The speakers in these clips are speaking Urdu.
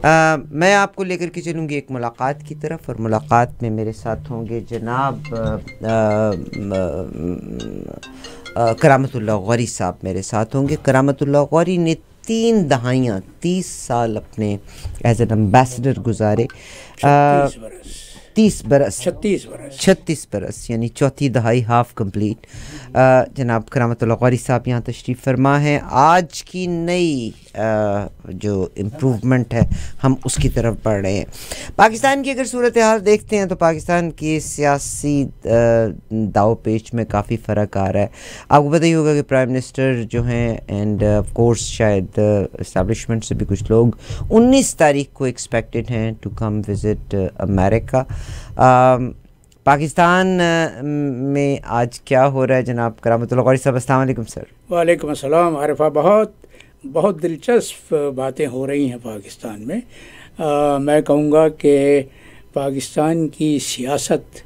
میں آپ کو لے کر کے چلوں گی ایک ملاقات کی طرف، اور ملاقات میں میرے ساتھ ہوں گے جناب کرامت اللہ غوری صاحب میرے ساتھ ہوں گے۔ کرامت اللہ غوری نے 3 دہائیاں 30 سال اپنے ایز این امبیسڈر گزارے، 36 برس یعنی چوتھی دہائی ہاف کمپلیٹ۔ جناب کرامت اللہ غوری صاحب یہاں تشریف فرما ہیں۔ آج کی نئی جو امپروومنٹ ہے ہم اس کی طرف بڑھ رہے ہیں۔ پاکستان کی اگر صورتحال دیکھتے ہیں تو پاکستان کی سیاسی داؤ پیچ میں کافی فرق آ رہا ہے۔ آپ کو پتہ ہی ہوگا کہ پرائم منسٹر جو ہیں اینڈ آف کورس شاید اسٹیبلشمنٹ سے بھی کچھ لوگ 19 تاریخ کو ایکسپیکٹڈ ہیں ٹو کم وزٹ امریکہ۔ پاکستان میں آج کیا ہو رہا ہے جناب کرامت اللہ غوری صاحب؟ السلام علیکم سر۔ وعلیکم السلام عارفہ، بہت دلچسپ باتیں ہو رہی ہیں پاکستان میں۔ میں کہوں گا کہ پاکستان کی سیاست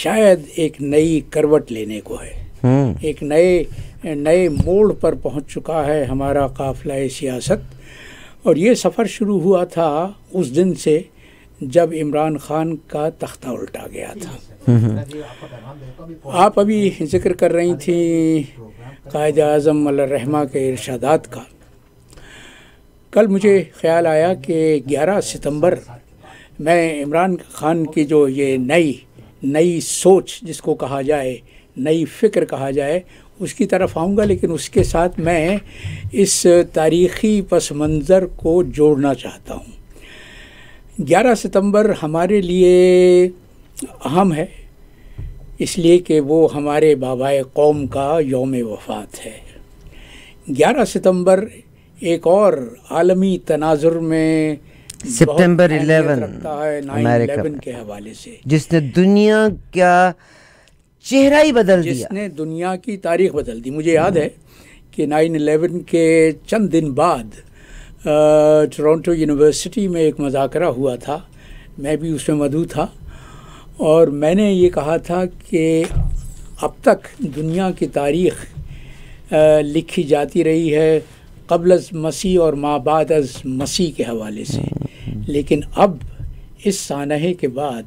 شاید ایک نئی کروٹ لینے کو ہے، ایک نئے موڑ پر پہنچ چکا ہے ہمارا قافلہ سیاست۔ اور یہ سفر شروع ہوا تھا اس دن سے جب عمران خان کا تختہ الٹا گیا تھا۔ آپ ابھی ذکر کر رہی تھیں قائد اعظم علیہ الرحمہ کے ارشادات کا۔ کل مجھے خیال آیا کہ 11 ستمبر میں عمران خان کی جو یہ نئی سوچ جس کو کہا جائے، نئی فکر کہا جائے، اس کی طرف آؤں گا، لیکن اس کے ساتھ میں اس تاریخی پس منظر کو جوڑنا چاہتا ہوں۔ 11 ستمبر ہمارے لیے اہم ہے اس لیے کہ وہ ہمارے بابائے قوم کا یوم وفات ہے۔ 11 ستمبر ایک اور عالمی تناظر میں سپٹمبر 11 رکھتا ہے 9/11 کے حوالے سے، جس نے دنیا کا چہرہ ہی بدل دیا، جس نے دنیا کی تاریخ بدل دی۔ مجھے یاد ہے کہ 9/11 کے چند دن بعد ٹورانٹو یونیورسٹی میں ایک مذاکرہ ہوا تھا، میں بھی اس میں مدعو تھا، اور میں نے یہ کہا تھا کہ اب تک دنیا کی تاریخ لکھی جاتی رہی ہے قبل از مسیح اور ما بعد از مسیح کے حوالے سے، لیکن اب اس سانحے کے بعد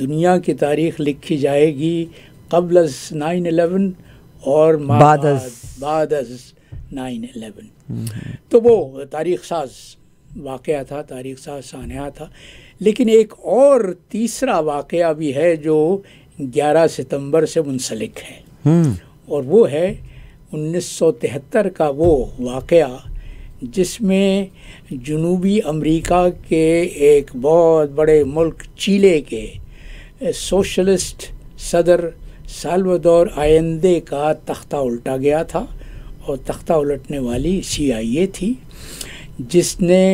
دنیا کی تاریخ لکھی جائے گی قبل از 9/11 اور بعد از 9/11۔ تو وہ تاریخ ساز واقعہ تھا، تاریخ ساز سانحہ تھا۔ لیکن ایک اور تیسرا واقعہ بھی ہے جو 11 ستمبر سے منسلک ہے، اور وہ ہے 1973 کا وہ واقعہ جس میں جنوبی امریکہ کے ایک بہت بڑے ملک چیلے کے سوشلسٹ صدر سالوادور آئندے کا تختہ الٹا گیا تھا، اور تختہ الٹنے والی CIA تھی، جس نے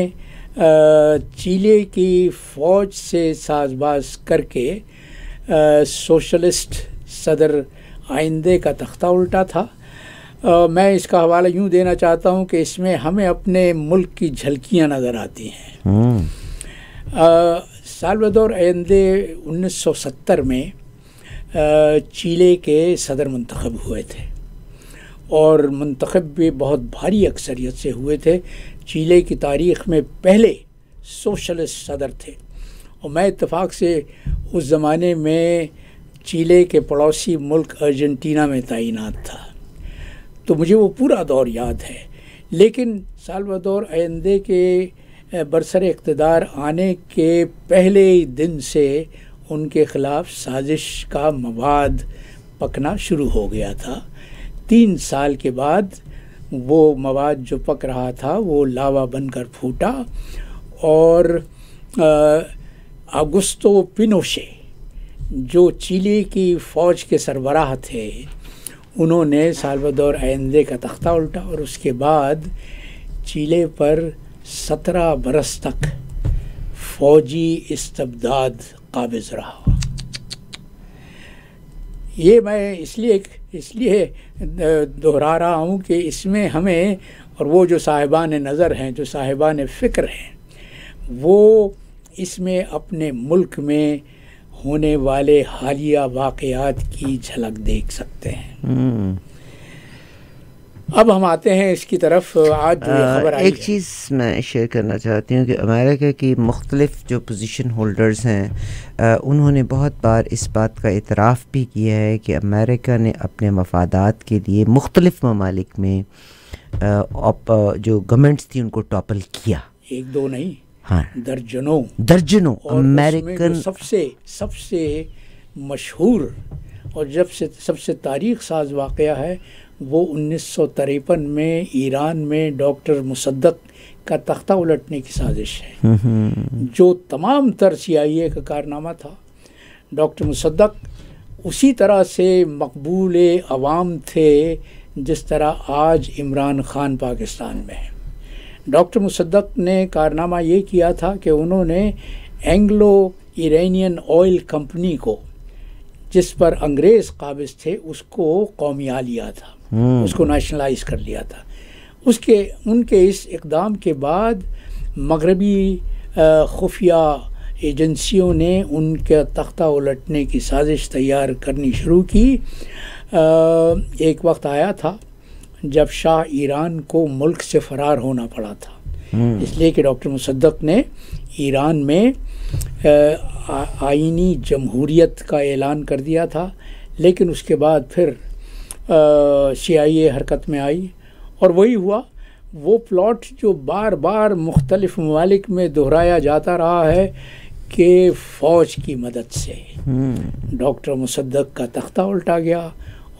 چیلے کی فوج سے ساز باز کر کے سوشلسٹ صدر آئندے کا تختہ الٹا تھا۔ میں اس کا حوالہ یوں دینا چاہتا ہوں کہ اس میں ہمیں اپنے ملک کی جھلکیاں نظر آتی ہیں۔ سالوادور آئندے 1970 میں چیلے کے صدر منتخب ہوئے تھے، اور منتخب بھی بہت بھاری اکثریت سے ہوئے تھے۔ چیلے کی تاریخ میں پہلے سوشلسٹ صدر تھے، اور میں اتفاق سے اس زمانے میں چیلے کے پڑوسی ملک ارجنٹینا میں تعینات تھا، تو مجھے وہ پورا دور یاد ہے۔ لیکن سالوادور آئندے کے برسر اقتدار آنے کے پہلے دن سے ان کے خلاف سازش کا مواد پکنا شروع ہو گیا تھا۔ 3 سال کے بعد وہ مواد جو پک رہا تھا وہ لاوا بن کر پھوٹا، اور آگوستو پینوشے جو چیلے کی فوج کے سربراہ تھے، انہوں نے سالوادور آئندے کا تختہ الٹا، اور اس کے بعد چیلے پر 17 برس تک فوجی استبداد قابض رہا۔ یہ میں اس لیے دہرا رہا ہوں کہ اس میں ہمیں، اور وہ جو صاحبان نظر ہیں، جو صاحبان فکر ہیں، وہ اس میں اپنے ملک میں ہونے والے حالیہ واقعات کی جھلک دیکھ سکتے ہیں۔ اب ہم آتے ہیں اس کی طرف. آج جو خبر آئی ایک چیز میں شیئر کرنا چاہتی ہوں کہ امریکہ کی مختلف جو پوزیشن ہولڈرز ہیں انہوں نے بہت بار اس بات کا اعتراف بھی کیا ہے کہ امریکہ نے اپنے مفادات کے لیے مختلف ممالک میں جو گورنمنٹس تھی ان کو ٹاپل کیا. ایک دو نہیں، ہاں درجنوں امریکن. سب سے مشہور اور سب سے تاریخ ساز واقعہ ہے وہ 1953 میں ایران میں ڈاکٹر مصدق کا تختہ الٹنے کی سازش ہے، جو تمام تر CIA کا کارنامہ تھا. ڈاکٹر مصدق اسی طرح سے مقبول عوام تھے جس طرح آج عمران خان پاکستان میں ہے. ڈاکٹر مصدق نے کارنامہ یہ کیا تھا کہ انہوں نے اینگلو ایرانین آئل کمپنی کو، جس پر انگریز قابض تھے، اس کو قومیہ لیا تھا، اس کو نیشنلائز کر لیا تھا. ان کے اس اقدام کے بعد مغربی خفیہ ایجنسیوں نے ان کے تختہ الٹنے کی سازش تیار کرنی شروع کی. ایک وقت آیا تھا جب شاہ ایران کو ملک سے فرار ہونا پڑا تھا، اس لیے کہ ڈاکٹر مصدق نے ایران میں آئینی جمہوریت کا اعلان کر دیا تھا. لیکن اس کے بعد پھر CIA حرکت میں آئی اور وہی ہوا. وہ پلاٹ جو بار بار مختلف ممالک میں دہرایا جاتا رہا ہے کہ فوج کی مدد سے ڈاکٹر مصدق کا تختہ الٹا گیا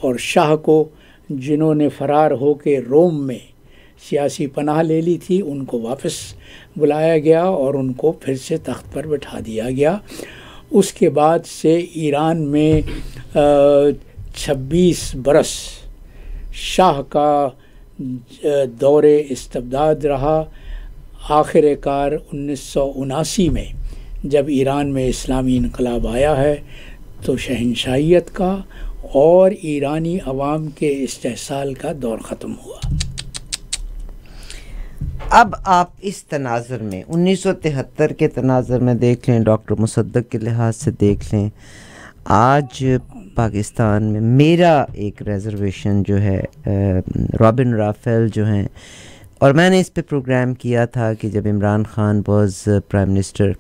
اور شاہ کو، جنہوں نے فرار ہو کے روم میں سیاسی پناہ لے لی تھی، ان کو واپس بلایا گیا اور ان کو پھر سے تخت پر بٹھا دیا گیا. اس کے بعد سے ایران میں 26 برس شاہ کا دور استبداد رہا. آخر کار 1979 میں جب ایران میں اسلامی انقلاب آیا ہے تو شہنشاہیت کا اور ایرانی عوام کے استحصال کا دور ختم ہوا. اب آپ اس تناظر میں 1973 کے تناظر میں دیکھ لیں، ڈاکٹر مصدق کے لحاظ سے دیکھ لیں، آج پاکستان میں میرا ایک ریزرویشن جو ہے رابن رافیل جو ہیں، اور میں نے اس پہ پروگرام کیا تھا کہ جب Imran Khan was prime minister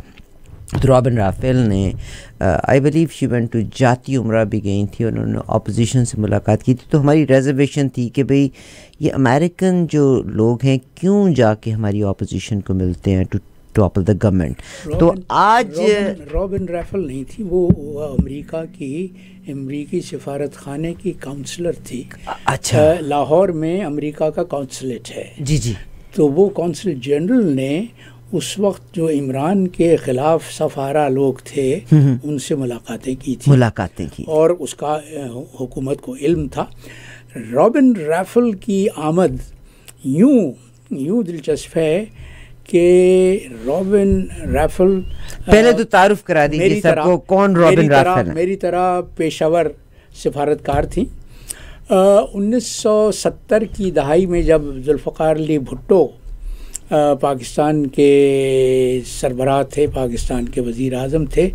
تو رابن رافیل نے I believe she went to Jati Umra بھی گئی تھی، انہوں نے اپوزیشن سے ملاقات کی تھی. تو ہماری ریزرویشن تھی کہ بھئی یہ امریکن جو لوگ ہیں کیوں جا کے ہماری اپوزیشن کو ملتے ہیں ٹو ٹاپل دا گورنمنٹ. تو آج رابن رافیل نہیں تھی، وہ امریکی سفارت خانے کی کاؤنسلر تھی. اچھا، لاہور میں امریکہ کا کونسلیٹ ہے. جی. تو وہ کونسل جنرل نے اس وقت جو عمران کے خلاف سفارہ لوگ تھے ان سے ملاقاتیں کی اور اس کا حکومت کو علم تھا. رابن رافل کی آمد یوں دلچسپ ہے کہ رابن رافل، پہلے تو تعارف کرا دیجیے سب کو، کون رابن رافل ہے؟ میری طرح پیشاور سفارتکار تھیں. 1970 کی دہائی میں جب ذوالفقار علی بھٹو پاکستان کے سربراہ تھے، پاکستان کے وزیر اعظم تھے،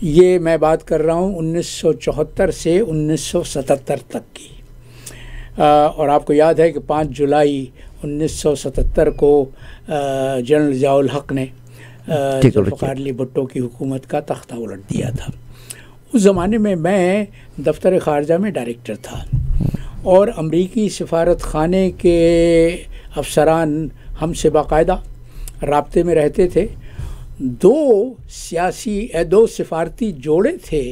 یہ میں بات کر رہا ہوں 1974 سے 1977 تک کی. اور آپ کو یاد ہے کہ 5 جولائی 1977 کو جنرل ضیاء الحق نے ذوالفقار علی بھٹو کی حکومت کا تختہ الٹ دیا تھا. اس زمانے میں دفتر خارجہ میں ڈائریکٹر تھا اور امریکی سفارت خانے کے افسران ہم سے باقاعدہ رابطے میں رہتے تھے. 2 سفارتی جوڑے تھے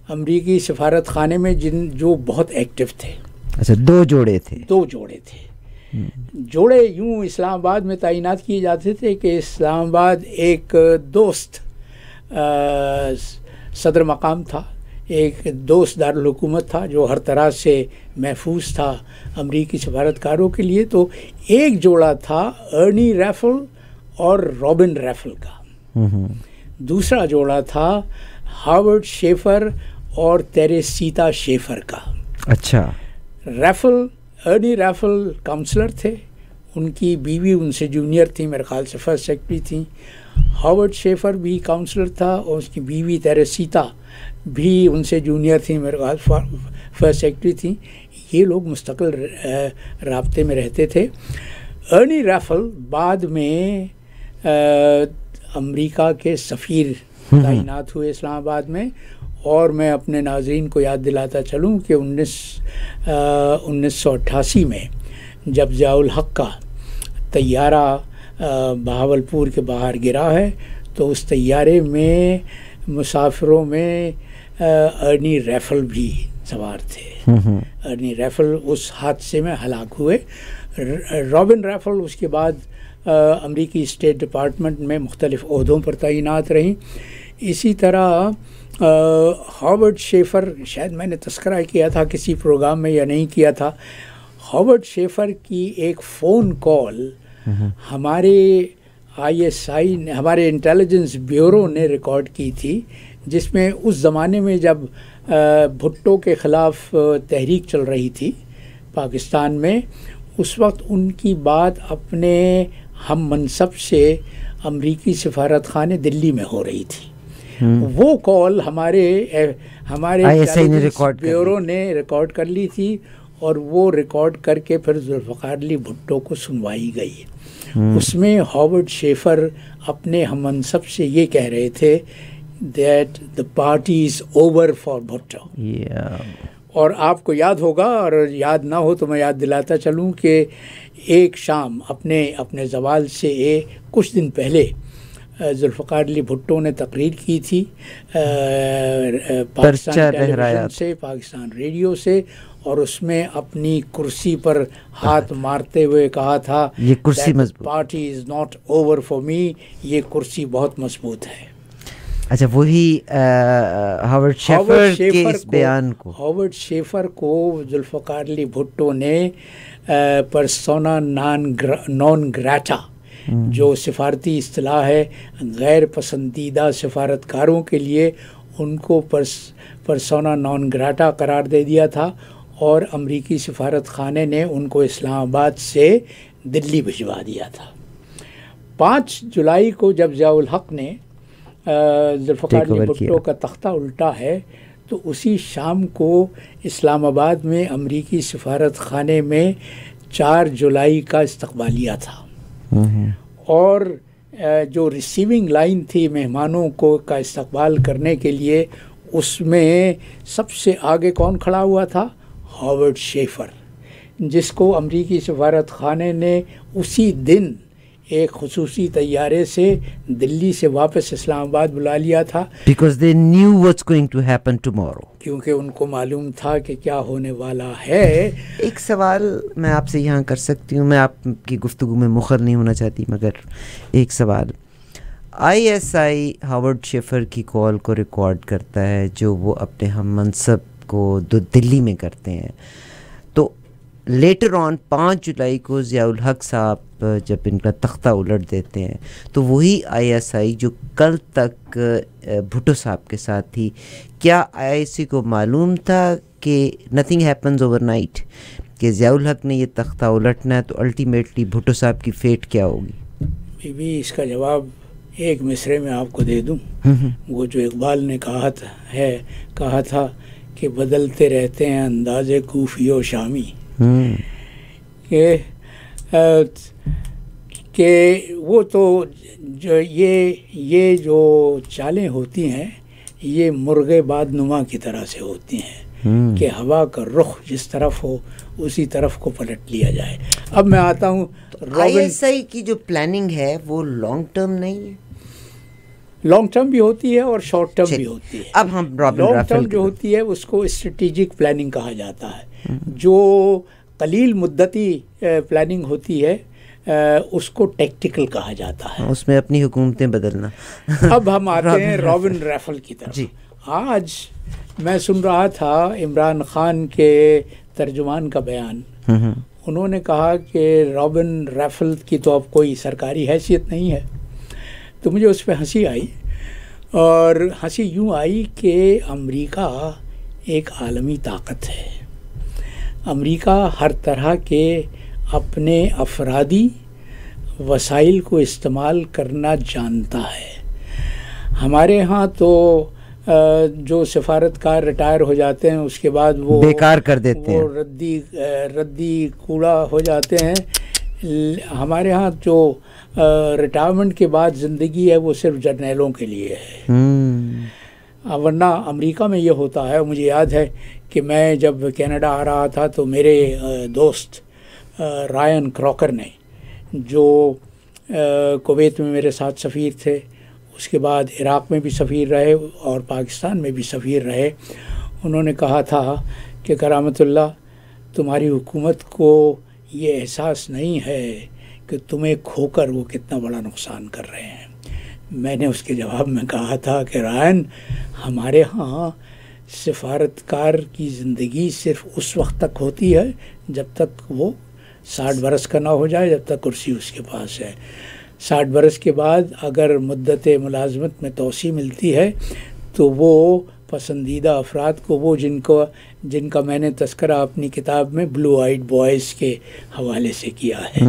امریکی سفارت خانے میں جو بہت ایکٹیو تھے. اچھا، 2 جوڑے تھے. جوڑے یوں اسلام آباد میں تعینات کیے جاتے تھے کہ اسلام آباد ایک دوست صدر مقام تھا، ایک دوست دارالحکومت تھا جو ہر طرح سے محفوظ تھا امریکی سفارتکاروں کے لیے. تو ایک جوڑا تھا ارنی رافل اور رابن رافل کا، دوسرا جوڑا تھا ہاورڈ شیفر اور تیریسیتا شیفر کا. اچھا، ارنی رافل کاؤنسلر تھے، ان کی بیوی ان سے جونیئر تھی، میرے خیال سے فرسٹ سیکرٹری تھیں. ہاورڈ شیفر بھی کاؤنسلر تھا اور اس کی بیوی تیریسیتا بھی ان سے جونیئر تھیں، میرے خیال فرسٹ سیکرٹری تھیں. یہ لوگ مستقل رابطے میں رہتے تھے۔ ارنی ریفل بعد میں امریکہ کے سفیر تعینات ہوئے اسلام آباد میں، اور میں اپنے ناظرین کو یاد دلاتا چلوں کہ 1988 میں جب ضیاء الحق کا طیارہ بہاولپور کے باہر گرا ہے تو اس طیارے میں مسافروں میں ارنی ریفل بھی سوار تھے۔ ارنی ریفل اس حادثے میں ہلاک ہوئے۔ رابن ریفل اس کے بعد امریکی اسٹیٹ ڈپارٹمنٹ میں مختلف عہدوں پر تعینات رہیں۔ اسی طرح ہاورڈ شیفر، شاید میں نے تذکرہ کیا تھا کسی پروگرام میں یا نہیں کیا تھا، ہاورڈ شیفر کی ایک فون کال ہمارے ISI نے، ہمارے انٹیلیجنس بیورو نے ریکارڈ کی تھی، جس میں اس زمانے میں جب بھٹو کے خلاف تحریک چل رہی تھی پاکستان میں، اس وقت ان کی بات اپنے ہم منصب سے امریکی سفارت خانے دلی میں ہو رہی تھی۔ وہ کال ہمارے بیورو نے ریکارڈ کر لی تھی، اور وہ ریکارڈ کر کے پھر ذوالفقار علی بھٹو کو سنوائی گئی۔ اس میں ہاورڈ شیفر اپنے ہم منصب سے یہ کہہ رہے تھے that the party is over for Bhutto. اور آپ کو یاد ہوگا، اور یاد نہ ہو تو میں یاد دلاتا چلوں کہ ایک شام اپنے زوال سے کچھ دن پہلے ذوالفقار علی بھٹو نے تقریر کی تھی پاکستان ٹیلی ویژن سے، پاکستان ریڈیو سے، اور اس میں اپنی کرسی پر ہاتھ مارتے ہوئے کہا تھا یہ کرسی مضبوط، party is not over for me, یہ کرسی بہت مضبوط ہے۔ اچھا، وہی ہاورڈ شیفر کے اس بیان کو، ہاورڈ شیفر کو ذوالفقار علی بھٹو نے پرسونا نان گراٹا، جو سفارتی اصطلاح ہے غیر پسندیدہ سفارتکاروں کے لیے، ان کو پرسونا نان گراٹا قرار دے دیا تھا، اور امریکی سفارت خانے نے ان کو اسلام آباد سے دلی بھجوا دیا تھا۔ 5 جولائی کو جب ضیاء الحق نے ذوالفقار علی بھٹو کا تختہ الٹا ہے، تو اسی شام کو اسلام آباد میں امریکی سفارت خانے میں 4 جولائی کا استقبالیہ تھا، اور جو ریسیونگ لائن تھی مہمانوں کو کا استقبال کرنے کے لیے، اس میں سب سے آگے کون کھڑا ہوا تھا؟ ہاورڈ شیفر، جس کو امریکی سفارت خانے نے اسی دن ایک خصوصی طیارے سے دلی سے واپس اسلام آباد بلا لیا تھا، because they knew what's going to happen tomorrow، کیونکہ ان کو معلوم تھا کہ کیا ہونے والا ہے۔ ایک سوال میں آپ سے یہاں کر سکتی ہوں، میں آپ کی گفتگو میں مخر نہیں ہونا چاہتی، مگر ایک سوال، ISI ہاورڈ شیفر کی کال کو ریکارڈ کرتا ہے جو وہ اپنے ہم منصب کو دلی میں کرتے ہیں، تو لیٹر آن 5 جولائی کو ضیاء الحق صاحب جب ان کا تختہ الٹ دیتے ہیں، تو وہی ISI جو کل تک بھٹو صاحب کے ساتھ تھی، کیا ISI کو معلوم تھا کہ نتھنگ ہیپنز اوور نائٹ، کہ ضیاء الحق نے یہ تختہ الٹنا ہے تو الٹیمیٹلی بھٹو صاحب کی فیٹ کیا ہوگی؟ بھی اس کا جواب ایک مصرے میں آپ کو دے دوں، وہ جو اقبال نے کہا تھا کہ بدلتے رہتے ہیں انداز کوفی و شامی، کہ وہ تو جو یہ جو چالیں ہوتی ہیں یہ مرغ باد نما کی طرح سے ہوتی ہیں کہ ہوا کا رخ جس طرف ہو اسی طرف کو پلٹ لیا جائے۔ اب میں آتا ہوں، ISI کی جو پلاننگ ہے وہ لانگ ٹرم نہیں ہے، لانگ ٹرم بھی ہوتی ہے اور شارٹ ٹرم بھی ہوتی ہے۔ اب ہم لانگ ٹرم جو ہوتی ہے اس کو اسٹریٹجک پلاننگ کہا جاتا ہے، جو قلیل مدتی پلاننگ ہوتی ہے اس کو ٹیکٹیکل کہا جاتا ہے، اس میں اپنی حکومتیں بدلنا۔ اب ہم آتے ہیں رابن ریفل کی طرف۔ آج میں سن رہا تھا عمران خان کے ترجمان کا بیان، انہوں نے کہا کہ رابن ریفل کی تو اب کوئی سرکاری حیثیت نہیں ہے، تو مجھے اس پہ ہنسی آئی، اور ہنسی یوں آئی کہ امریکہ ایک عالمی طاقت ہے، امریکہ ہر طرح کے اپنے افرادی وسائل کو استعمال کرنا جانتا ہے۔ ہمارے ہاں تو جو سفارتکار ریٹائر ہو جاتے ہیں اس کے بعد وہ بیکار کر دیتے ہیں، ردی کوڑا ہو جاتے ہیں. ہمارے ہاں جو ریٹائرمنٹ کے بعد زندگی ہے وہ صرف جرنیلوں کے لیے ہے، ورنہ امریکہ میں یہ ہوتا ہے. مجھے یاد ہے کہ میں جب کینیڈا آ رہا تھا تو میرے دوست رائن کراکر نے، جو کویت میں میرے ساتھ سفیر تھے، اس کے بعد عراق میں بھی سفیر رہے اور پاکستان میں بھی سفیر رہے، انہوں نے کہا تھا کہ کرامت اللہ، تمہاری حکومت کو یہ احساس نہیں ہے کہ تمہیں کھو کر وہ کتنا بڑا نقصان کر رہے ہیں. میں نے اس کے جواب میں کہا تھا کہ رائن، ہمارے ہاں سفارتکار کی زندگی صرف اس وقت تک ہوتی ہے جب تک وہ 60 برس کا نہ ہو جائے، جب تک کرسی اس کے پاس ہے. 60 برس کے بعد اگر مدت ملازمت میں توسیع ملتی ہے تو وہ پسندیدہ افراد کو، وہ جن کا میں نے تذکرہ اپنی کتاب میں بلو آئیڈ بوائز کے حوالے سے کیا ہے.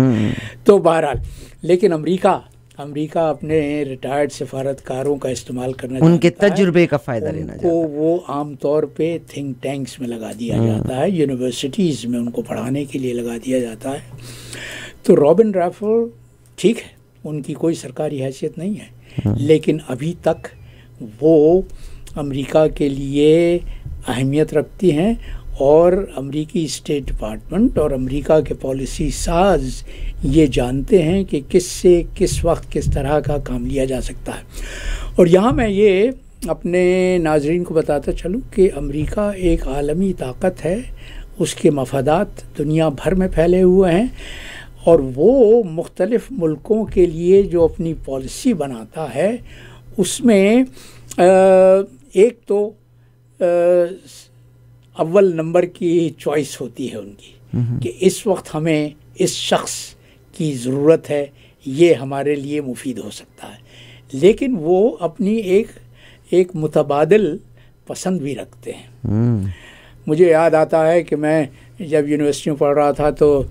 تو بہرحال، لیکن امریکہ اپنے ریٹائرڈ سفارتکاروں کا استعمال کرنا ان کے چاہتا ہے، تجربے کا فائدہ لینا کو وہ عام طور پہ تھنک ٹینکس میں لگا دیا جاتا ہے، یونیورسٹیز میں ان کو پڑھانے کے لیے لگا دیا جاتا ہے. تو رابن ریڈفورڈ ٹھیک ہے، ان کی کوئی سرکاری حیثیت نہیں ہے، لیکن ابھی تک وہ امریکہ کے لیے اہمیت رکھتی ہیں، اور امریکی اسٹیٹ ڈپارٹمنٹ اور امریکہ کے پالیسی ساز یہ جانتے ہیں کہ کس سے کس وقت کس طرح کا کام لیا جا سکتا ہے. اور یہاں میں یہ اپنے ناظرین کو بتاتا چلوں کہ امریکہ ایک عالمی طاقت ہے، اس کے مفادات دنیا بھر میں پھیلے ہوئے ہیں، اور وہ مختلف ملکوں کے لیے جو اپنی پالیسی بناتا ہے اس میں ایک تو اول نمبر کی چوائس ہوتی ہے ان کی کہ اس وقت ہمیں اس شخص کی ضرورت ہے، یہ ہمارے لیے مفید ہو سکتا ہے. لیکن وہ اپنی ایک متبادل پسند بھی رکھتے ہیں. مجھے یاد آتا ہے کہ میں جب یونیورسٹی میں پڑھ رہا تھا تو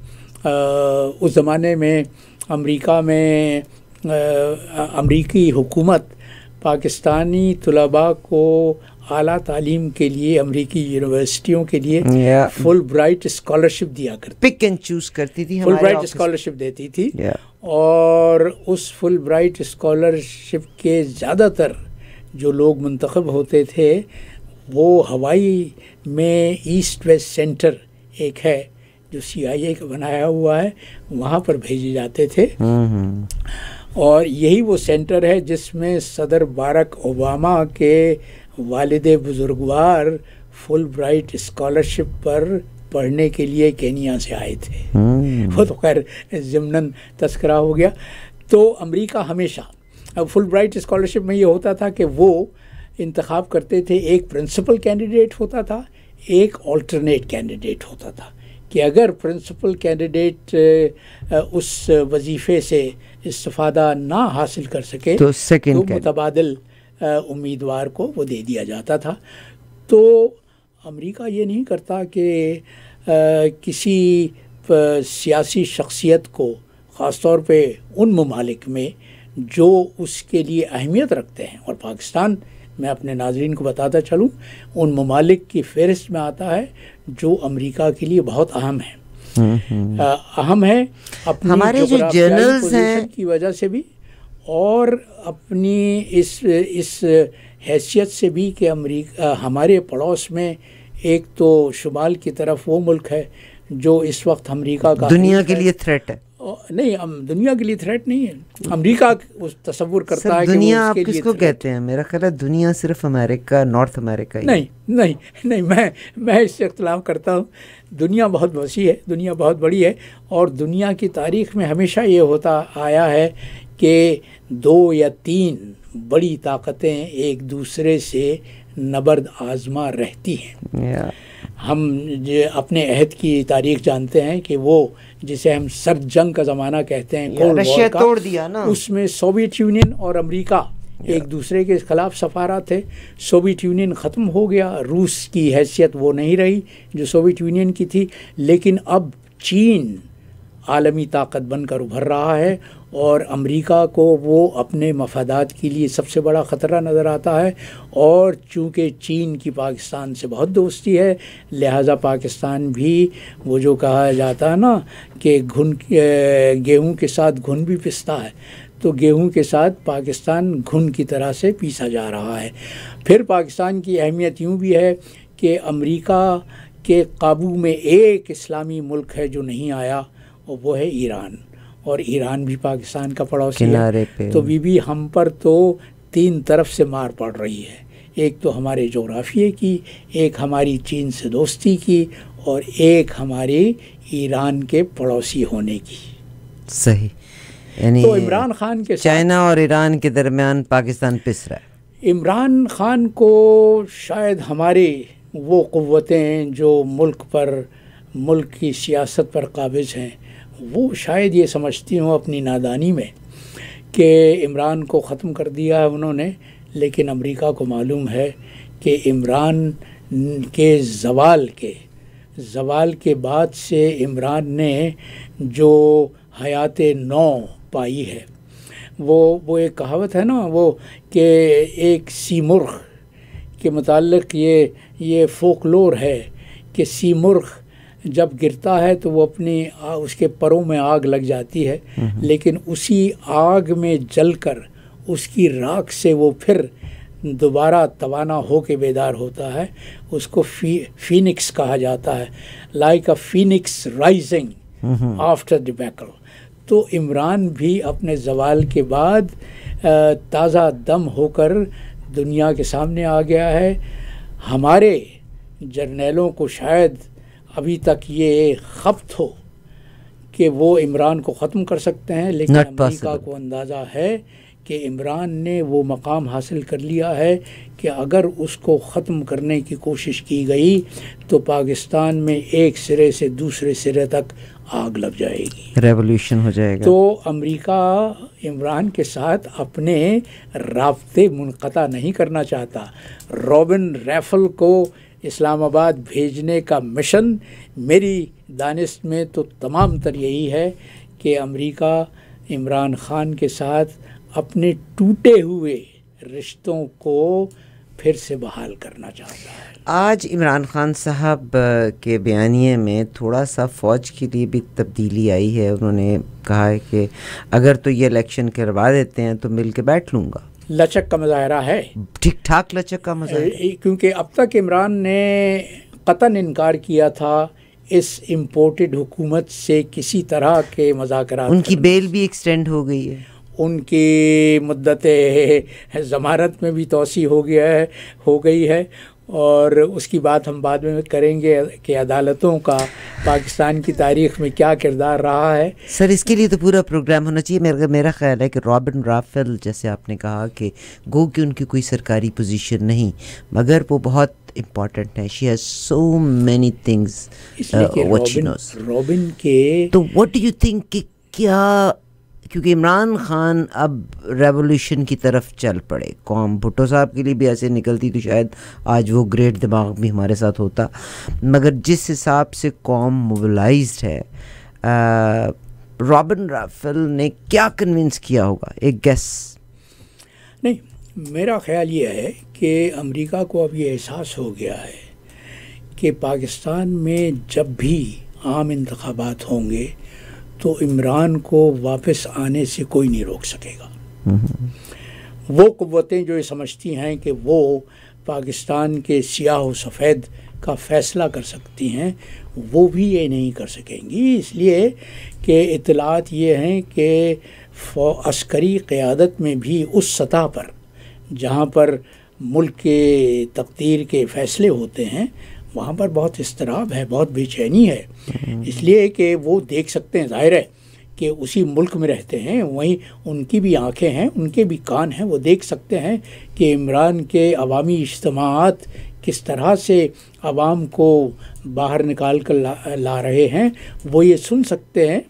اس زمانے میں امریکہ میں امریکی حکومت پاکستانی طلباء کو اعلیٰ تعلیم کے لیے امریکی یونیورسٹیوں کے لیے فل برائٹ اسکالرشپ دیا کرتی، پک اینڈ چوز کرتی تھی، فل برائٹ اسکالرشپ دیتی تھی. اور اس فل برائٹ اسکالرشپ کے زیادہ تر جو لوگ منتخب ہوتے تھے وہ ہوائی میں ایسٹ ویسٹ سینٹر ایک ہے جو CIA کا بنایا ہوا ہے، وہاں پر بھیجے جاتے تھے. اور یہی وہ سینٹر ہے جس میں صدر باراک اوباما کے والد بزرگوار فل برائٹ اسکالرشپ پر پڑھنے کے لیے کینیا سے آئے تھے. وہ تو خیر ضمناً تذکرہ ہو گیا. تو امریکہ ہمیشہ فل برائٹ اسکالرشپ میں یہ ہوتا تھا کہ وہ انتخاب کرتے تھے، ایک پرنسپل کینڈیڈیٹ ہوتا تھا، ایک آلٹرنیٹ کینڈیڈیٹ ہوتا تھا، کہ اگر پرنسپل کینڈیڈیٹ اس وظیفے سے استفادہ نہ حاصل کر سکے تو متبادل امیدوار کو وہ دے دیا جاتا تھا. تو امریکہ یہ نہیں کرتا کہ کسی سیاسی شخصیت کو، خاص طور پہ ان ممالک میں جو اس کے لیے اہمیت رکھتے ہیں، اور پاکستان میں اپنے ناظرین کو بتاتا چلوں ان ممالک کی فہرست میں آتا ہے جو امریکہ کے لیے بہت اہم ہے. اہم ہے ہمارے جو جرنلز ہیں کی وجہ سے بھی، اور اپنی اس حیثیت سے بھی کہ امریکہ ہمارے پڑوس میں ایک تو شمال کی طرف وہ ملک ہے جو اس وقت امریکہ کا دنیا کے لیے تھریٹ ہے. نہیں، دنیا کے لیے تھریٹ نہیں ہے. امریکہ تصور کرتا ہے کہ دنیا آپ کس کو کہتے ہیں؟ میرا خیال ہے دنیا صرف امریکہ، نارتھ امریکہ ہی. نہیں، میں اس سے اختلاف کرتا ہوں. دنیا بہت وسیع ہے، دنیا بہت بڑی ہے، اور دنیا کی تاریخ میں ہمیشہ یہ ہوتا آیا ہے کہ 2 یا 3 بڑی طاقتیں ایک دوسرے سے نبرد آزما رہتی ہیں. ہم اپنے عہد کی تاریخ جانتے ہیں کہ وہ جسے ہم سرد جنگ کا زمانہ کہتے ہیں، رشیا توڑ دیا نا، اس میں سوویت یونین اور امریکہ ایک دوسرے کے خلاف سفارہ تھے. سوویت یونین ختم ہو گیا، روس کی حیثیت وہ نہیں رہی جو سوویت یونین کی تھی، لیکن اب چین عالمی طاقت بن کر ابھر رہا ہے، اور امریکہ کو وہ اپنے مفادات کے لیے سب سے بڑا خطرہ نظر آتا ہے، اور چونکہ چین کی پاکستان سے بہت دوستی ہے، لہٰذا پاکستان بھی وہ جو کہا جاتا ہے نا کہ گیہوں کے ساتھ گھن بھی پستا ہے، تو گیہوں کے ساتھ پاکستان گھن کی طرح سے پیسا جا رہا ہے۔ پھر پاکستان کی اہمیت یوں بھی ہے کہ امریکہ کے قابو میں ایک اسلامی ملک ہے جو نہیں آیا، اور وہ ہے ایران، اور ایران بھی پاکستان کا پڑوسی ہے۔ تو بھی ہم پر تو 3 طرف سے مار پڑ رہی ہے، ایک تو ہمارے جغرافیے کی، ایک ہماری چین سے دوستی کی، اور ایک ہمارے ایران کے پڑوسی ہونے کی۔ صحیح، یعنی تو عمران خان کے چائنا اور ایران کے درمیان پاکستان پس رہا ہے۔ عمران خان کو شاید ہمارے وہ قوتیں جو ملک کی سیاست پر قابض ہیں، وہ شاید یہ سمجھتی ہوں اپنی نادانی میں کہ عمران کو ختم کر دیا ہے انہوں نے، لیکن امریکہ کو معلوم ہے کہ عمران کے زوال کے بعد سے عمران نے جو حیات نو پائی ہے، وہ ایک کہاوت ہے نا وہ کہ ایک سیمرغ کے متعلق یہ فولکلور ہے کہ سیمرغ جب گرتا ہے تو وہ اس کے پروں میں آگ لگ جاتی ہے، لیکن اسی آگ میں جل کر اس کی راکھ سے وہ پھر دوبارہ توانا ہو کے بیدار ہوتا ہے، اس کو فینکس کہا جاتا ہے، like a phoenix rising after debacle. تو عمران بھی اپنے زوال کے بعد تازہ دم ہو کر دنیا کے سامنے آ گیا ہے۔ ہمارے جرنیلوں کو شاید ابھی تک یہ خبت ہو کہ وہ عمران کو ختم کر سکتے ہیں، لیکن امریکہ کو اندازہ ہے کہ عمران نے وہ مقام حاصل کر لیا ہے کہ اگر اس کو ختم کرنے کی کوشش کی گئی تو پاکستان میں ایک سرے سے دوسرے سرے تک آگ لگ جائے گی، ریولوشن ہو جائے گا۔ تو امریکہ عمران کے ساتھ اپنے رابطے منقطع نہیں کرنا چاہتا۔ رابن ریفل کو اسلام آباد بھیجنے کا مشن میری دانست میں تو تمام تر یہی ہے کہ امریکہ عمران خان کے ساتھ اپنے ٹوٹے ہوئے رشتوں کو پھر سے بحال کرنا چاہتا ہے۔ آج عمران خان صاحب کے بیانیے میں تھوڑا سا فوج کے لیے بھی تبدیلی آئی ہے، انہوں نے کہا ہے کہ اگر تو یہ الیکشن کروا دیتے ہیں تو مل کے بیٹھ لوں گا۔ لچک کا مظاہرہ ہے، ٹھیک ٹھاک لچک کا مظاہرہ، کیونکہ اب تک عمران نے قطعاً انکار کیا تھا اس امپورٹڈ حکومت سے کسی طرح کے مذاکرات۔ ان کی بیل بھی ایکسٹینڈ ہو گئی ہے، ان کی مدت ضمانت میں بھی توسیع ہو گئی ہے، اور اس کی بات ہم بعد میں کریں گے کہ عدالتوں کا پاکستان کی تاریخ میں کیا کردار رہا ہے۔ سر اس کے لیے تو پورا پروگرام ہونا چاہیے۔ میرا خیال ہے کہ رابن رافل، جیسے آپ نے کہا کہ گو کہ ان کی کوئی سرکاری پوزیشن نہیں، مگر وہ بہت امپورٹنٹ ہے، she has so many things what she knows. Robin کے تو واٹ ڈو یو تھنک کہ کیا، کیونکہ عمران خان اب ریولوشن کی طرف چل پڑے، قوم بھٹو صاحب کے لیے بھی ایسے نکلتی تو شاید آج وہ گریٹ دماغ بھی ہمارے ساتھ ہوتا، مگر جس حساب سے قوم موبلائزڈ ہے، رابن رافل نے کیا کنونس کیا ہوگا؟ ایک گیس۔ نہیں، میرا خیال یہ ہے کہ امریکہ کو اب یہ احساس ہو گیا ہے کہ پاکستان میں جب بھی عام انتخابات ہوں گے تو عمران کو واپس آنے سے کوئی نہیں روک سکے گا۔ وہ قوتیں جو یہ سمجھتی ہیں کہ وہ پاکستان کے سیاہ و سفید کا فیصلہ کر سکتی ہیں، وہ بھی یہ نہیں کر سکیں گی، اس لیے کہ اطلاعات یہ ہیں کہ عسکری قیادت میں بھی اس سطح پر جہاں پر ملک کے تقدیر کے فیصلے ہوتے ہیں، وہاں پر بہت اضطراب ہے، بہت بے چینی ہے، اس لیے کہ وہ دیکھ سکتے ہیں، ظاہر ہے کہ اسی ملک میں رہتے ہیں، وہیں ان کی بھی آنکھیں ہیں، ان کے بھی کان ہیں، وہ دیکھ سکتے ہیں کہ عمران کے عوامی اجتماعات کس طرح سے عوام کو باہر نکال کر لا رہے ہیں، وہ یہ سن سکتے ہیں۔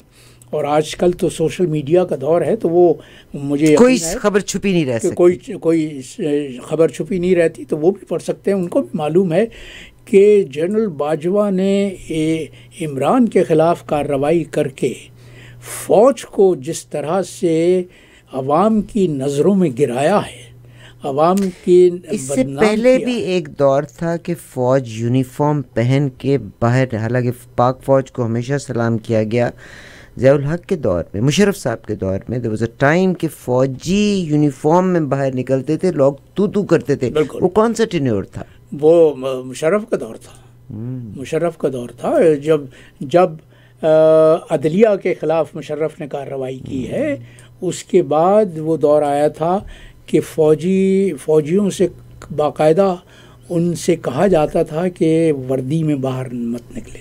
اور آج کل تو سوشل میڈیا کا دور ہے، تو وہ مجھے کوئی خبر چھپی نہیں رہ سکتی، کوئی خبر چھپی نہیں رہتی، تو وہ بھی پڑھ سکتے ہیں۔ ان کو بھی معلوم ہے کہ جنرل باجوہ نے عمران کے خلاف کارروائی کر کے فوج کو جس طرح سے عوام کی نظروں میں گرایا ہے، عوام کی اس سے پہلے بھی ایک دور تھا کہ فوج یونیفارم پہن کے باہر، حالانکہ پاک فوج کو ہمیشہ سلام کیا گیا، ضیاء الحق کے دور میں، مشرف صاحب کے دور میں، there was a time کہ فوجی یونیفارم میں باہر نکلتے تھے، لوگ تو کرتے تھے. وہ کون سا ٹینیور تھا؟ وہ مشرف کا دور تھا. مشرف کا دور تھا جب عدلیہ کے خلاف مشرف نے کارروائی کی ہے. اس کے بعد وہ دور آیا تھا کہ فوجیوں سے باقاعدہ ان سے کہا جاتا تھا کہ وردی میں باہر مت نکلے.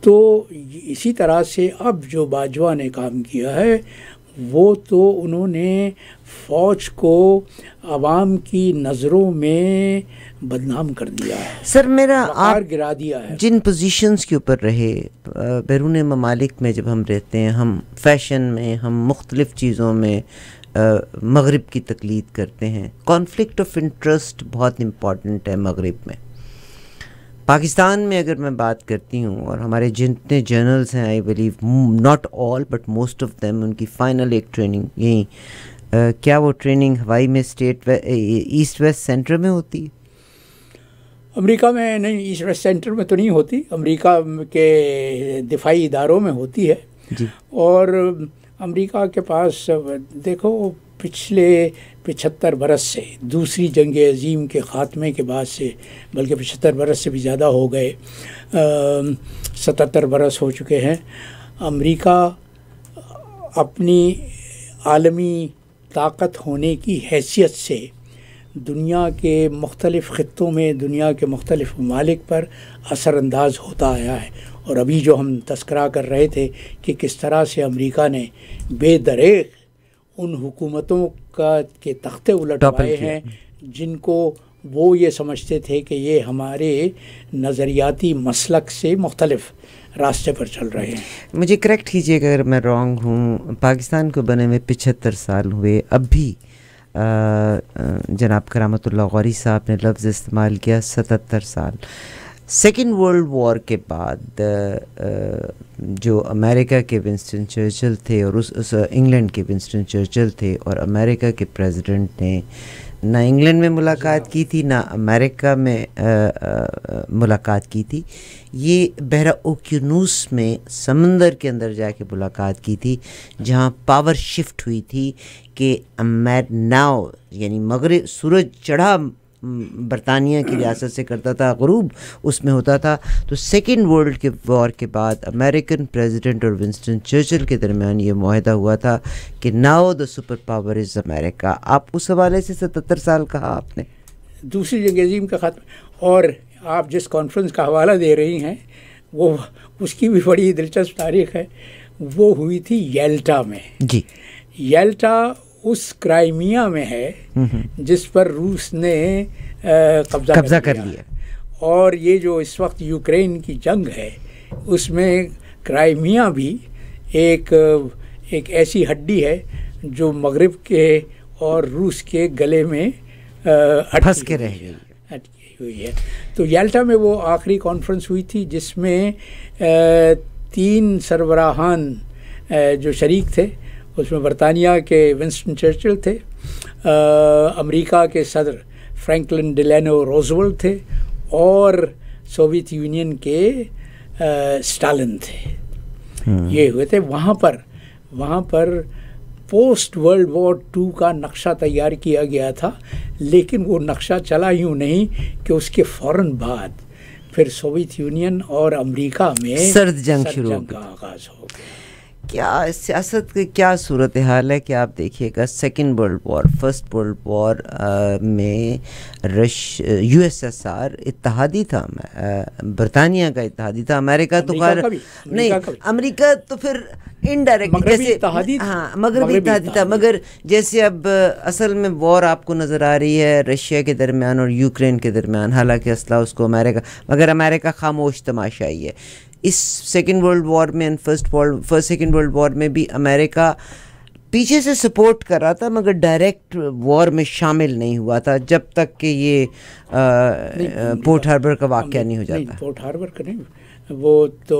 تو اسی طرح سے اب جو باجوہ نے کام کیا ہے وہ تو انہوں نے فوج کو عوام کی نظروں میں بدنام کر دیا ہے. سر میرا وقار گرا دیا ہے. جن پوزیشنز کے اوپر رہے بیرون ممالک میں، جب ہم رہتے ہیں، ہم فیشن میں، ہم مختلف چیزوں میں مغرب کی تقلید کرتے ہیں. کانفلکٹ آف انٹرسٹ بہت امپورٹنٹ ہے مغرب میں. پاکستان میں اگر میں بات کرتی ہوں، اور ہمارے جتنے جرنلز ہیں، I believe not all but most of them, ان کی فائنل ایک ٹریننگ یہی، کیا وہ ٹریننگ ہوائی میں اسٹیٹ ایسٹ ویسٹ سینٹر میں ہوتی ہے؟ امریکہ میں نہیں، ایسٹ ویسٹ سینٹر میں تو نہیں ہوتی، امریکہ کے دفاعی اداروں میں ہوتی ہے. جی. اور امریکہ کے پاس دیکھو پچھلے 75 برس سے، دوسری جنگ عظیم کے خاتمے کے بعد سے، بلکہ 75 برس سے بھی زیادہ ہو گئے، 77 برس ہو چکے ہیں، امریکہ اپنی عالمی طاقت ہونے کی حیثیت سے دنیا کے مختلف خطوں میں، دنیا کے مختلف ممالک پر اثر انداز ہوتا آیا ہے. اور ابھی جو ہم تذکرہ کر رہے تھے کہ کس طرح سے امریکہ نے بے دریغ ان حکومتوں کے تختے الٹوائے ہیں جن کو وہ یہ سمجھتے تھے کہ یہ ہمارے نظریاتی مسلک سے مختلف راستے پر چل رہے ہیں. مجھے کریکٹ کیجیے گا اگر میں رانگ ہوں. پاکستان کو بنے میں 75 سال ہوئے، اب بھی جناب کرامت اللہ غوری صاحب نے لفظ استعمال کیا 77 سال. سیکنڈ ورلڈ وار کے بعد جو امریکہ کے ونسٹن چرچل تھے، اور اس انگلینڈ کے ونسٹن چرچل تھے، اور امریکہ کے پریزیڈنٹ نے نہ انگلینڈ میں ملاقات کی تھی، نہ امریکہ میں ملاقات کی تھی. یہ بحیرہ اوقیانوس میں سمندر کے اندر جا کے ملاقات کی تھی، جہاں پاور شفٹ ہوئی تھی کہ ناؤ یعنی مغرب سورج چڑھا برطانیہ کی ریاست سے کرتا تھا، غروب اس میں ہوتا تھا. تو سیکنڈ ورلڈ کے وار کے بعد امریکن پریزیڈنٹ اور ونسٹن چرچل کے درمیان یہ معاہدہ ہوا تھا کہ now the super power is America. آپ اس حوالے سے 77 سال کہا آپ نے، دوسری جنگ عظیم کا خاتمہ. اور آپ جس کانفرنس کا حوالہ دے رہی ہیں وہ اس کی بھی بڑی دلچسپ تاریخ ہے. وہ ہوئی تھی یلٹا میں. جی. یلٹا اس کرائمیا میں ہے جس پر روس نے قبضہ کر لیا. اور یہ جو اس وقت یوکرین کی جنگ ہے اس میں کرائمیا بھی ایک ایسی ہڈی ہے جو مغرب کے اور روس کے گلے میں پھنس کے رہ گئی ہوئی ہے. تو یلٹا میں وہ آخری کانفرنس ہوئی تھی جس میں 3 سربراہان جو شریک تھے، اس میں برطانیہ کے ونسٹن چرچل تھے، امریکا کے صدر فرینکلن ڈیلینو روزولٹ تھے، اور سوویت یونین کے اسٹالن تھے. یہ ہوئے تھے. وہاں پر پوسٹ ورلڈ وار 2 کا نقشہ تیار کیا گیا تھا، لیکن وہ نقشہ چلا یوں نہیں کہ اس کے فوراً بعد پھر سوویت یونین اور امریکہ میں سرد جنگ شروع کا آغاز ہو گیا. کیا سیاست کی کیا صورتحال ہے کہ آپ دیکھیے گا second world war, first world war میں یو ایس ایس آر اتحادی تھا، برطانیہ کا اتحادی تھا، امریکہ تو نہیں، امریکہ تو پھر انڈائریکٹ جیسے ہاں مغربی اتحادی تھا. مگر جیسے اب اصل میں وار آپ کو نظر آ رہی ہے رشیا کے درمیان اور یوکرین کے درمیان، حالانکہ اسلحہ اس کو امریکہ، مگر امریکہ خاموش تماشائی ہے. اس سیکنڈ ورلڈ وار میں سیکنڈ ورلڈ وار میں بھی امریکہ پیچھے سے سپورٹ کر رہا تھا، مگر ڈائریکٹ وار میں شامل نہیں ہوا تھا جب تک کہ یہ پورٹ ہاربر کا واقعہ نہیں ہو جاتا. پورٹ ہاربر کا نہیں، وہ تو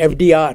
FDR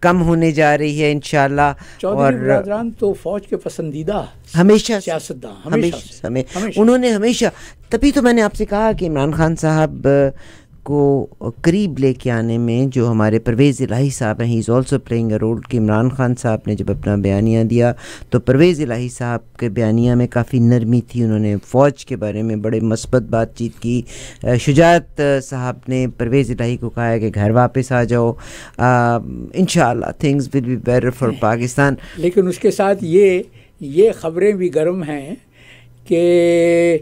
کم ہونے جا رہی ہے انشاءاللہ. چودھری برادران تو فوج کے پسندیدہ ہمیشہ سیاستداں ہمیشہ انہوں نے ہمیشہ. تبھی تو میں نے آپ سے کہا کہ عمران خان صاحب کو قریب لے کے آنے میں جو ہمارے پرویز الہی صاحب ہیں, he is also playing a role. کہ عمران خان صاحب نے جب اپنا بیانیہ دیا تو پرویز الہی صاحب کے بیانیہ میں کافی نرمی تھی. انہوں نے فوج کے بارے میں بڑے مثبت بات چیت کی. شجاعت صاحب نے پرویز الہی کو کہا ہے کہ گھر واپس آ جاؤ, انشاءاللہ things will be better for Pakistan. لیکن اس کے ساتھ یہ خبریں بھی گرم ہیں کہ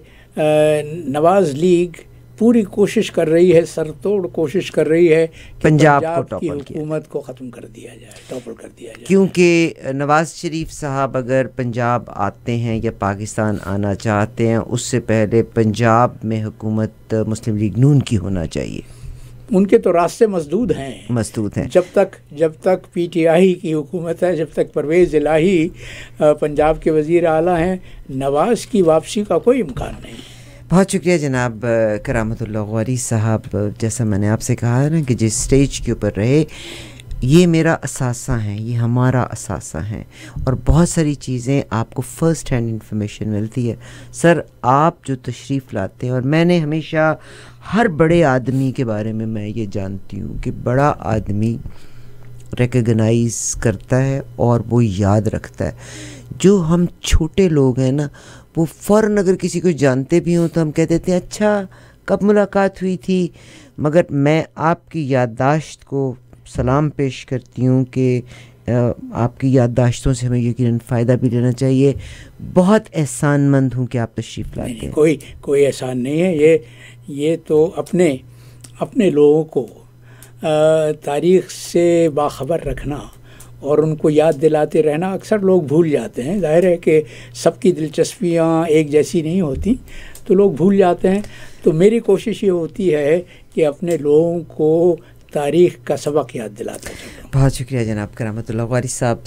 نواز لیگ پوری کوشش کر رہی ہے, سر توڑ کوشش کر رہی ہے کہ پنجاب کی حکومت کو ختم کر دیا جائے, ٹاپل کر دیا جائے. کیونکہ نواز شریف صاحب اگر پنجاب آتے ہیں یا پاکستان آنا چاہتے ہیں, اس سے پہلے پنجاب میں حکومت مسلم لیگ نون کی ہونا چاہیے. ان کے تو راستے مسدود ہیں. جب تک پی ٹی آئی کی حکومت ہے, جب تک پرویز الہی پنجاب کے وزیر اعلیٰ ہیں, نواز کی واپسی کا کوئی امکان نہیں. بہت شکریہ جناب کرامت اللہ غوری صاحب. جیسا میں نے آپ سے کہا ہے نا کہ جس سٹیج کے اوپر رہے, یہ میرا اثاثہ ہیں, یہ ہمارا اثاثہ ہیں, اور بہت ساری چیزیں آپ کو فرسٹ ہینڈ انفارمیشن ملتی ہے. سر آپ جو تشریف لاتے ہیں, اور میں نے ہمیشہ ہر بڑے آدمی کے بارے میں یہ جانتی ہوں کہ بڑا آدمی ریکگنائز کرتا ہے اور وہ یاد رکھتا ہے. جو ہم چھوٹے لوگ ہیں نا, وہ فوراً اگر کسی کو جانتے بھی ہوں تو ہم کہہ دیتے ہیں اچھا کب ملاقات ہوئی تھی. مگر میں آپ کی یادداشت کو سلام پیش کرتی ہوں کہ آپ کی یادداشتوں سے ہمیں یقیناً فائدہ بھی لینا چاہیے. بہت احسان مند ہوں کہ آپ تشریف لاتے ہیں. کوئی احسان نہیں ہے. یہ تو اپنے لوگوں کو تاریخ سے باخبر رکھنا اور ان کو یاد دلاتے رہنا. اکثر لوگ بھول جاتے ہیں, ظاہر ہے کہ سب کی دلچسپیاں ایک جیسی نہیں ہوتی, تو لوگ بھول جاتے ہیں. تو میری کوشش یہ ہوتی ہے کہ اپنے لوگوں کو تاریخ کا سبق یاد دلاتا چلوں. بہت شکریہ جناب کرامت اللہ غوری صاحب.